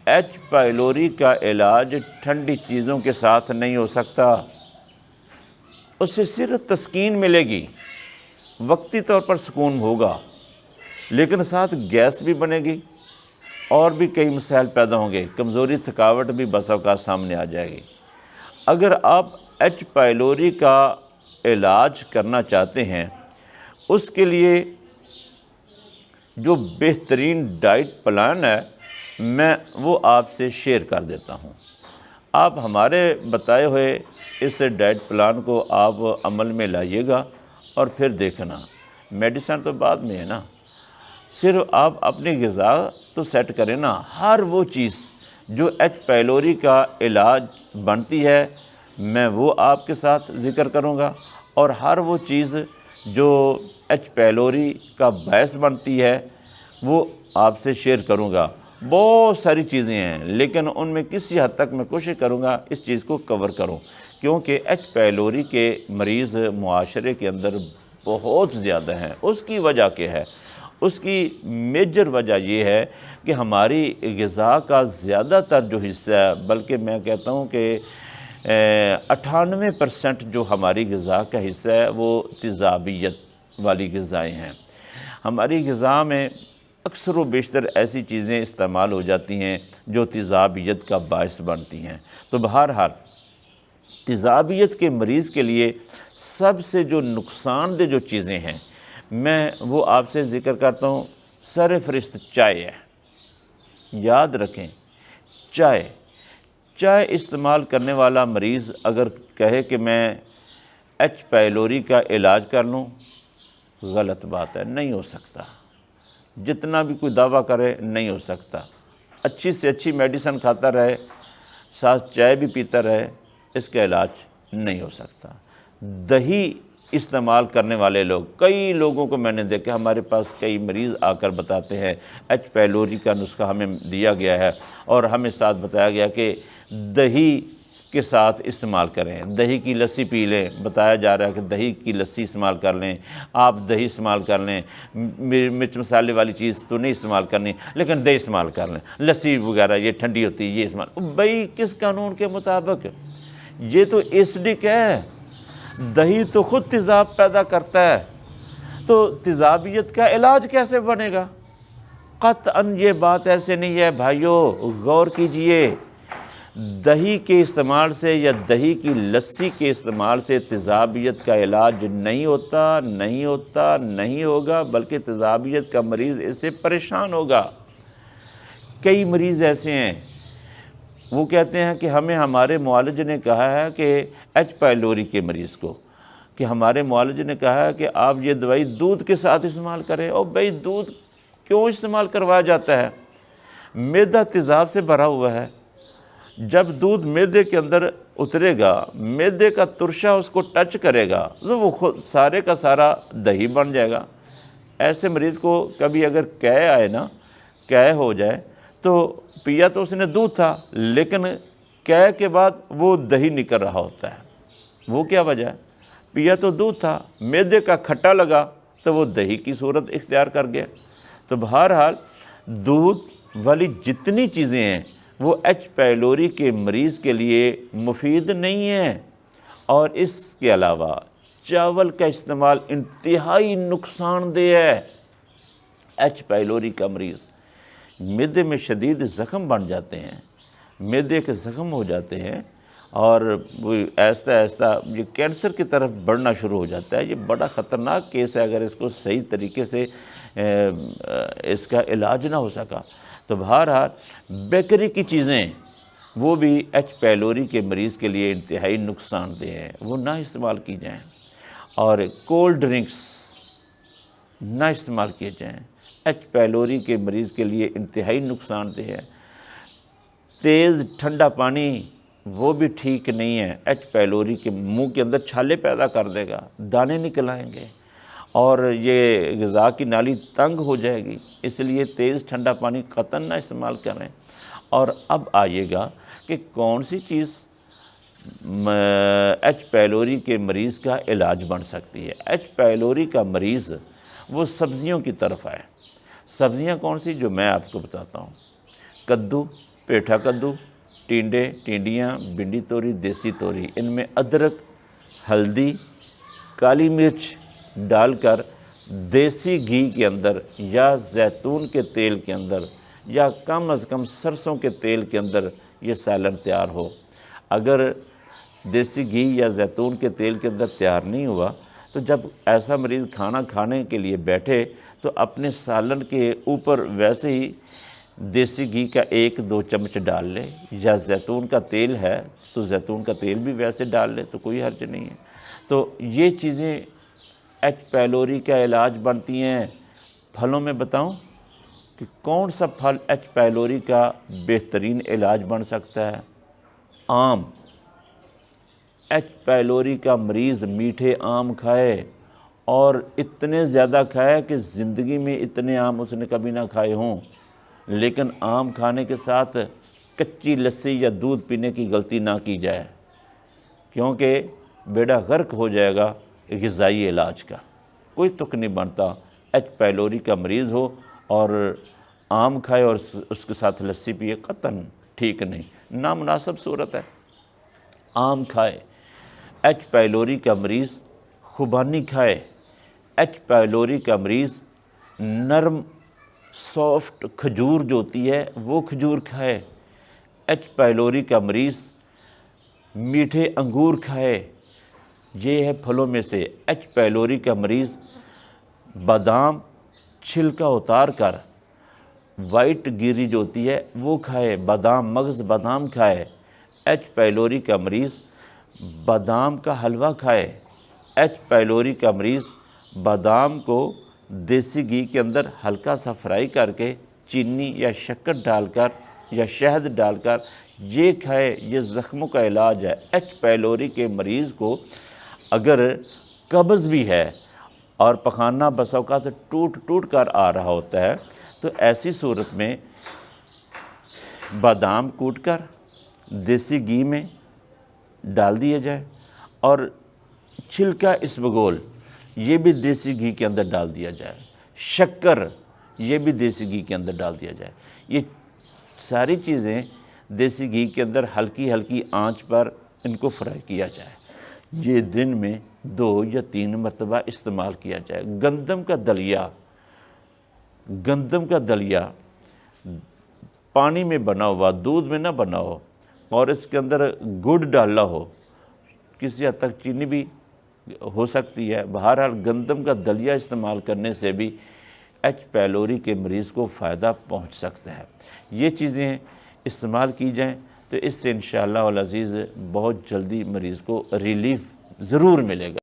H پائلوری کا علاج ٹھنڈی چیزوں کے ساتھ نہیں ہو سکتا۔ اس سے صرف تسکین ملے گی، وقتی طور پر سکون ہوگا، لیکن ساتھ گیس بھی بنے گی اور بھی کئی مسائل پیدا ہوں گے، کمزوری تھکاوٹ بھی بسا اوقات سامنے آ جائے گی۔ اگر آپ ایچ پائلوری کا علاج کرنا چاہتے ہیں، اس کے لیے جو بہترین ڈائٹ پلان ہے میں وہ آپ سے شیئر کر دیتا ہوں۔ آپ ہمارے بتائے ہوئے اس ڈائٹ پلان کو آپ عمل میں لائیے گا اور پھر دیکھنا، میڈیسن تو بعد میں ہے نا، صرف آپ اپنی غذا تو سیٹ کریں نا۔ ہر وہ چیز جو ایچ پائلوری کا علاج بنتی ہے میں وہ آپ کے ساتھ ذکر کروں گا، اور ہر وہ چیز جو ایچ پائلوری کا باعث بنتی ہے وہ آپ سے شیئر کروں گا۔ بہت ساری چیزیں ہیں، لیکن ان میں کسی حد تک میں کوشش کروں گا اس چیز کو کور کروں، کیونکہ ایچ پائلوری کے مریض معاشرے کے اندر بہت زیادہ ہیں۔ اس کی وجہ کیا ہے؟ اس کی میجر وجہ یہ ہے کہ ہماری غذا کا زیادہ تر جو حصہ ہے، بلکہ میں کہتا ہوں کہ 98% جو ہماری غذا کا حصہ ہے وہ تیزابیت والی غذائیں ہیں۔ ہماری غذا میں اکثر و بیشتر ایسی چیزیں استعمال ہو جاتی ہیں جو تیزابیت کا باعث بنتی ہیں۔ تو بہرحال تیزابیت کے مریض کے لیے سب سے جو نقصان دہ جو چیزیں ہیں میں وہ آپ سے ذکر کرتا ہوں۔ سر فہرست چائے ہے۔ یاد رکھیں، چائے استعمال کرنے والا مریض اگر کہے کہ میں ایچ پائلوری کا علاج کر لوں، غلط بات ہے، نہیں ہو سکتا۔ جتنا بھی کوئی دعویٰ کرے نہیں ہو سکتا۔ اچھی سے اچھی میڈیسن کھاتا رہے، ساتھ چائے بھی پیتا رہے، اس کا علاج نہیں ہو سکتا۔ دہی استعمال کرنے والے لوگ، کئی لوگوں کو میں نے دیکھا، ہمارے پاس کئی مریض آ کر بتاتے ہیں ایچ پائلوری کا نسخہ ہمیں دیا گیا ہے اور ہمیں ساتھ بتایا گیا کہ دہی کے ساتھ استعمال کریں، دہی کی لسی پی لیں۔ بتایا جا رہا ہے کہ دہی کی لسی استعمال کر لیں، آپ دہی استعمال کر لیں، مرچ مسالے والی چیز تو نہیں استعمال کرنی، لیکن دہی استعمال کر لیں، لسی وغیرہ یہ ٹھنڈی ہوتی ہے یہ استعمال۔ بھئی کس قانون کے مطابق؟ یہ تو ایسڈک ہے، دہی تو خود تیزاب پیدا کرتا ہے، تو تیزابیت کا علاج کیسے بنے گا؟ قطعاً یہ بات ایسے نہیں ہے بھائیو، غور کیجئے۔ دہی کے استعمال سے یا دہی کی لسی کے استعمال سے تیزابیت کا علاج نہیں ہوگا، بلکہ تیزابیت کا مریض اس سے پریشان ہوگا۔ کئی مریض ایسے ہیں، وہ کہتے ہیں کہ ہمیں ہمارے معالج نے کہا ہے کہ ایچ پائلوری کے مریض کو، کہ ہمارے معالج نے کہا ہے کہ آپ یہ دوائی دودھ کے ساتھ استعمال کریں۔ اور بھئی دودھ کیوں استعمال کروایا جاتا ہے؟ معدہ تیزاب سے بھرا ہوا ہے، جب دودھ معدے کے اندر اترے گا، معدے کا ترشا اس کو ٹچ کرے گا تو وہ خود سارے کا سارا دہی بن جائے گا۔ ایسے مریض کو کبھی اگر قے آئے نا، قے ہو جائے، تو پیا تو اس نے دودھ تھا، لیکن قے کے بعد وہ دہی نکل رہا ہوتا ہے۔ وہ کیا وجہ ہے؟ پیا تو دودھ تھا، معدے کا کھٹا لگا تو وہ دہی کی صورت اختیار کر گیا۔ تو بہرحال دودھ والی جتنی چیزیں ہیں وہ ایچ پائلوری کے مریض کے لیے مفید نہیں ہیں، اور اس کے علاوہ چاول کا استعمال انتہائی نقصان دہ ہے۔ ایچ پائلوری کا مریض معدے میں شدید زخم بن جاتے ہیں، معدے کے زخم ہو جاتے ہیں، اور وہ ایسا یہ کینسر کی طرف بڑھنا شروع ہو جاتا ہے۔ یہ بڑا خطرناک کیس ہے اگر اس کو صحیح طریقے سے اس کا علاج نہ ہو سکا۔ تو بہرحال بیکری کی چیزیں وہ بھی ایچ پائلوری کے مریض کے لیے انتہائی نقصان دہ ہیں، وہ نہ استعمال کی جائیں، اور کولڈ ڈرنکس نہ استعمال کیے جائیں، ایچ پائلوری کے مریض کے لیے انتہائی نقصان دہ ہے۔ تیز ٹھنڈا پانی وہ بھی ٹھیک نہیں ہے، ایچ پائلوری کے منہ کے اندر چھالے پیدا کر دے گا، دانے نکل آئیں گے، اور یہ غذا کی نالی تنگ ہو جائے گی۔ اس لیے تیز ٹھنڈا پانی قطعاً نہ استعمال کریں۔ اور اب آئیے گا کہ کون سی چیز ایچ پائلوری کے مریض کا علاج بن سکتی ہے۔ ایچ پائلوری کا مریض وہ سبزیوں کی طرف آئے۔ سبزیاں کون سی جو میں آپ کو بتاتا ہوں؟ کدو، پیٹھا کدو، ٹینڈے، ٹینڈیاں، بھنڈی توری، دیسی توری، ان میں ادرک، ہلدی، کالی مرچ ڈال کر دیسی گھی کے اندر یا زیتون کے تیل کے اندر یا کم از کم سرسوں کے تیل کے اندر یہ سالن تیار ہو۔ اگر دیسی گھی یا زیتون کے تیل کے اندر تیار نہیں ہوا تو جب ایسا مریض کھانا کھانے کے لیے بیٹھے تو اپنے سالن کے اوپر ویسے ہی دیسی گھی کا 1-2 چمچ ڈال لے، یا زیتون کا تیل ہے تو زیتون کا تیل بھی ویسے ڈال لے تو کوئی حرج نہیں ہے۔ تو یہ چیزیں ایچ پیلوری کا علاج بنتی ہیں۔ پھلوں میں بتاؤں کہ کون سا پھل ایچ پیلوری کا بہترین علاج بن سکتا ہے؟ آم۔ ایچ پیلوری کا مریض میٹھے آم کھائے اور اتنے زیادہ کھائے کہ زندگی میں اتنے آم اس نے کبھی نہ کھائے ہوں، لیکن آم کھانے کے ساتھ کچی لسی یا دودھ پینے کی غلطی نہ کی جائے، کیونکہ بیڑا غرق ہو جائے گا غذائی علاج کا۔ کوئی تک نہیں بنتا ایچ پیلوری کا مریض ہو اور آم کھائے اور اس کے ساتھ لسی پیے، قطعاً ٹھیک نہیں، نامناسب صورت ہے۔ آم کھائے، ایچ پیلوری کا مریض خوبانی کھائے، ایچ پیلوری کا مریض نرم سافٹ کھجور جو ہوتی ہے وہ کھجور کھائے، ایچ پیلوری کا مریض میٹھے انگور کھائے۔ یہ ہے پھلوں میں سے۔ ایچ پیلوری کا مریض بادام چھلکا اتار کر وائٹ گیری جو ہوتی ہے وہ کھائے، بادام مغز بادام کھائے۔ ایچ پیلوری کا مریض بادام کا حلوہ کھائے، ایچ پیلوری کا مریض بادام کو دیسی گھی کے اندر ہلکا سا فرائی کر کے چینی یا شکر ڈال کر یا شہد ڈال کر یہ کھائے۔ یہ زخموں کا علاج ہے۔ ایچ پیلوری کے مریض کو اگر قبض بھی ہے اور پخانہ بسا اوقات ٹوٹ ٹوٹ کر آ رہا ہوتا ہے تو ایسی صورت میں بادام کوٹ کر دیسی گھی میں ڈال دیا جائے اور چھلکا اسبگول یہ بھی دیسی گھی کے اندر ڈال دیا جائے، شکر یہ بھی دیسی گھی کے اندر ڈال دیا جائے۔ یہ ساری چیزیں دیسی گھی کے اندر ہلکی ہلکی آنچ پر ان کو فرائی کیا جائے۔ یہ دن میں 2 یا 3 مرتبہ استعمال کیا جائے۔ گندم کا دلیا پانی میں بنا ہوا، دودھ میں نہ بنا ہو اور اس کے اندر گڑ ڈالا ہو، کسی حد تک چینی بھی ہو سکتی ہے، بہرحال گندم کا دلیا استعمال کرنے سے بھی ایچ پیلوری کے مریض کو فائدہ پہنچ سکتا ہے۔ یہ چیزیں استعمال کی جائیں تو اس سے انشاءاللہ العزیز بہت جلدی مریض کو ریلیف ضرور ملے گا۔